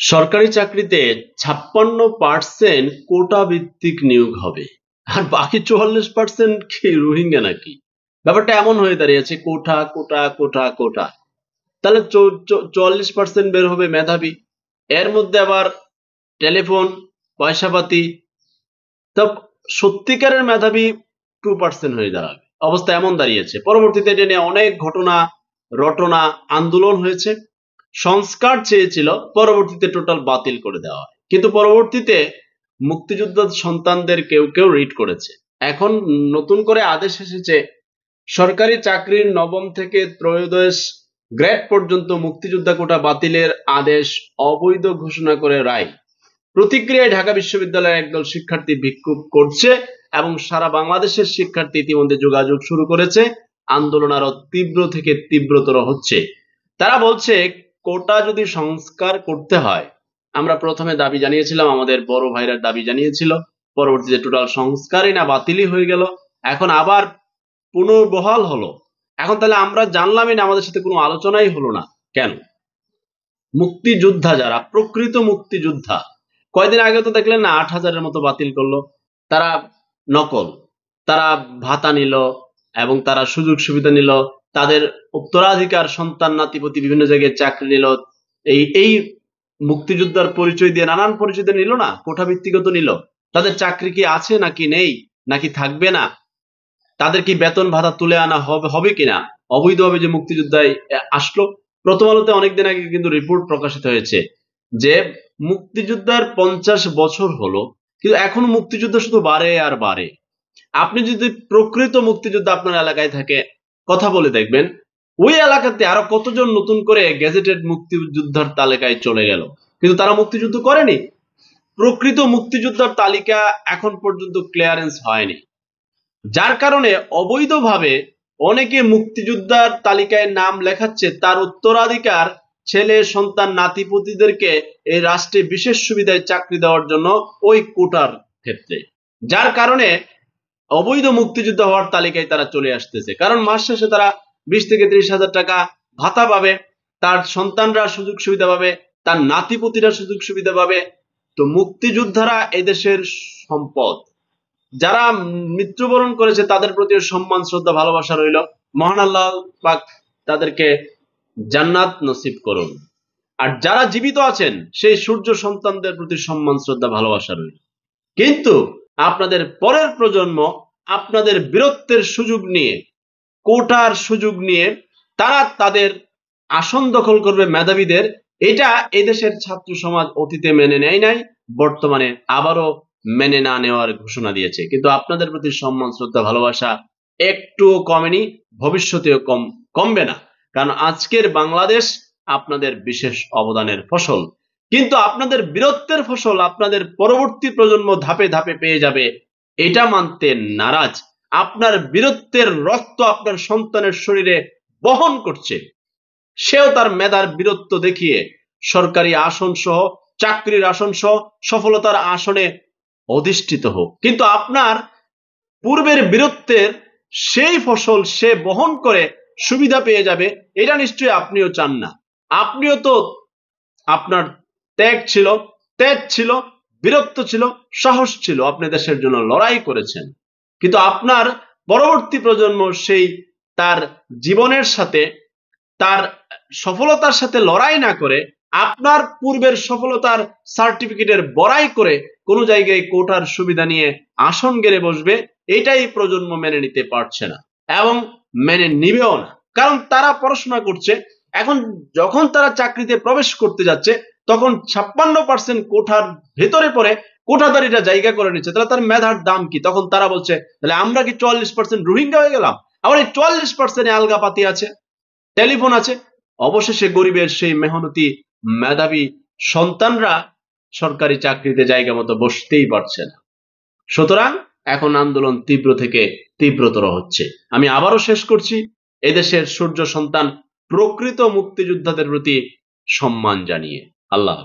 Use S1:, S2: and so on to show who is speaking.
S1: সরকারি চাকরিতে 56% কোটা ভিত্তিক নিয়োগ হবে, আর বাকি 44% কি রোহিঙ্গা নাকি? ব্যাপারটা এমন হয়ে দাঁড়িয়েছে, কোটা কোটা কোটা কোটা। তাহলে 44% বের হবে মেধাবী, এর মধ্যে আবার টেলিফোন, পয়সাপাতি, তো সত্যিকারের মেধাবী 2% হয়ে দাঁড়াবে। অবস্থা এমন দাঁড়িয়েছে। পরবর্তীতে এটা নিয়ে অনেক ঘটনা রটনা আন্দোলন হয়েছে, সংস্কার চেয়েছিল, পরবর্তীতে টোটাল বাতিল করে দেওয়া হয়। কিন্তু পরবর্তীতে মুক্তিযুদ্ধ সন্তানদের কেউ কেউ রিট করেছে। এখন নতুন করে আদেশ এসেছে, সরকারি চাকরির নবম থেকে ত্রয়োদশ গ্রেড পর্যন্ত মুক্তিযোদ্ধা কোটা বাতিলের আদেশ অবৈধ ঘোষণা করে রায়। প্রতিক্রিয়ায় ঢাকা বিশ্ববিদ্যালয়ের একদল শিক্ষার্থী বিক্ষোভ করছে এবং সারা বাংলাদেশের শিক্ষার্থী ইতিমধ্যে যোগাযোগ শুরু করেছে। আন্দোলন আরো তীব্র থেকে তীব্রতর হচ্ছে। তারা বলছে, কোটা যদি সংস্কার করতে হয়, আমরা প্রথমে দাবি জানিয়েছিলাম, আমাদের বড় ভাইরা দাবি জানিয়েছিল, পরবর্তীতে টোটাল সংস্কারই না বাতিলই হয়ে গেল, এখন আবার পুনর্বহাল হলো। এখন তাহলে আমরা জানলামই না, আমাদের সাথে কোনো আলোচনাই হলো না কেন? মুক্তিযোদ্ধা যারা প্রকৃত মুক্তিযোদ্ধা, কয়দিন আগে তো দেখলেন না 8,000-এর মতো বাতিল করলো। তারা নকল, তারা ভাতা নিল এবং তারা সুযোগ সুবিধা নিল, তাদের উত্তরাধিকার সন্তান নাতিপতি বিভিন্ন জায়গায় চাকরি নিল, এই মুক্তিযোদ্ধার পরিচয় দিয়ে নানান পরিচয় দিয়ে নিল না, কোটা ভিত্তিগত নিল। তাদের চাকরি কি আছে নাকি নেই, নাকি থাকবে না, তাদের কি বেতন ভাতা তুলে আনা হবে কিনা, অবৈধভাবে যে মুক্তিযোদ্ধায় আসলো। প্রথম আলোতে অনেকদিন আগে কিন্তু রিপোর্ট প্রকাশিত হয়েছে যে মুক্তিযোদ্ধার 50 বছর হলো, কিন্তু এখন মুক্তিযুদ্ধ শুধু বাড়ে আর বাড়ে। আপনি যদি প্রকৃত মুক্তিযোদ্ধা আপনার এলাকায় থাকে, কথা বলে দেখবেন ওই এলাকাতে আরো কতজন নতুন করে গেজেটেড মুক্তিযোদ্ধার তালিকায় চলে গেল, কিন্তু তারা মুক্তিযুদ্ধ করেনি। প্রকৃত মুক্তিযোদ্ধার তালিকা এখন পর্যন্ত ক্লিয়ারেন্স হয়নি, যার কারণে অবৈধভাবে অনেকে মুক্তিযোদ্ধার তালিকায় নাম লেখাচ্ছে তার উত্তরাধিকার ছেলে সন্তান নাতিপুতিদেরকে এই রাষ্ট্রে বিশেষ সুবিধায় চাকরি দেওয়ার জন্য ওই কোটার ক্ষেত্রে, যার কারণে অবৈধ মুক্তিযোদ্ধা হওয়ার তালিকায় তারা চলে আসতেছে। কারণ মাস শেষে তারা 20 থেকে 30,000 টাকা ভাতা পাবে, তার সন্তানরা সুযোগ সুবিধা পাবে, তার নাতিপুতিরা সুযোগ সুবিধা পাবে। তো মুক্তিযোদ্ধারা এদেশের সম্পদ, যারা মৃত্যুবরণ করেছে তাদের প্রতি সম্মান শ্রদ্ধা ভালোবাসা রইল। মহান আল্লাহ পাক তাদেরকে জান্নাত নসিব করুন। আর যারা জীবিত আছেন সেই সূর্য সন্তানদের প্রতি সম্মান শ্রদ্ধা ভালোবাসা রইল। কিন্তু আপনাদের পরের প্রজন্ম আপনাদের বীরত্বের সুযোগ নিয়ে, কোটার সুযোগ নিয়ে তারা তাদের আসন দখল করবে মেধাবীদের। এটা এদেশের ছাত্র সমাজ অতীতে মেনে নেয় নাই, বর্তমানে আবারও মেনে না নেওয়ার ঘোষণা দিয়েছে। কিন্তু আপনাদের প্রতি সম্মান শ্রদ্ধা ভালোবাসা একটুও কমেনি, ভবিষ্যতেও কমবে না। কারণ আজকের বাংলাদেশ আপনাদের বিশেষ অবদানের ফসল, কিন্তু আপনাদের বীরত্বের ফসল আপনাদের পরবর্তী প্রজন্ম ধাপে ধাপে পেয়ে যাবে, এটা মানতে নারাজ। আপনার বীরত্বের রক্ত আপনার সন্তানের শরীরে বহন করছে, সেও তার মেধার বীরত্ব দেখিয়ে সরকারি আসন সহ, চাকরির আসন সহ সফলতার আসনে অধিষ্ঠিত হোক। কিন্তু আপনার পূর্বের বীরত্বের সেই ফসল সে বহন করে সুবিধা পেয়ে যাবে, এটা নিশ্চয়ই আপনিও চান না। আপনিও তো, আপনার ত্যাগ ছিল, তেজ ছিল, বীরত্ব ছিল, সাহস ছিল, আপনি দেশের জন্য লড়াই করেছেন। কিন্তু আপনার পরবর্তী প্রজন্ম সেই তার জীবনের সাথে, তার সফলতার সাথে লড়াই না করে আপনার পূর্বের সফলতার সার্টিফিকেটের বড়াই করে কোন জায়গায় কোটার সুবিধা নিয়ে আসন গেড়ে বসবে, এটাই প্রজন্ম মেনে নিতে পারছে না এবং মেনে নিবেও না। কারণ তারা পড়াশোনা করছে, এখন যখন তারা চাকরিতে প্রবেশ করতে যাচ্ছে তখন 56% কোঠার ভেতরে পড়ে কোঠাদারিটা জায়গা করে নিচ্ছে, তাহলে তার মেধার দাম কি? তখন তারা বলছে, তাহলে আমরা কি 44% রোহিঙ্গা হয়ে গেলাম? আবার এই 44% আলগাপাতি আছে, টেলিফোন আছে। অবশেষে গরিবের সেই মেহনতি মেধাবী সন্তানরা সরকারি চাকরিতে জায়গা মতো বসতেই পারছে না। সুতরাং এখন আন্দোলন তীব্র থেকে তীব্রতর হচ্ছে। আমি আবারও শেষ করছি, এদেশের সূর্য সন্তান প্রকৃত মুক্তিযোদ্ধাদের প্রতি সম্মান জানিয়ে। আল্লাহ।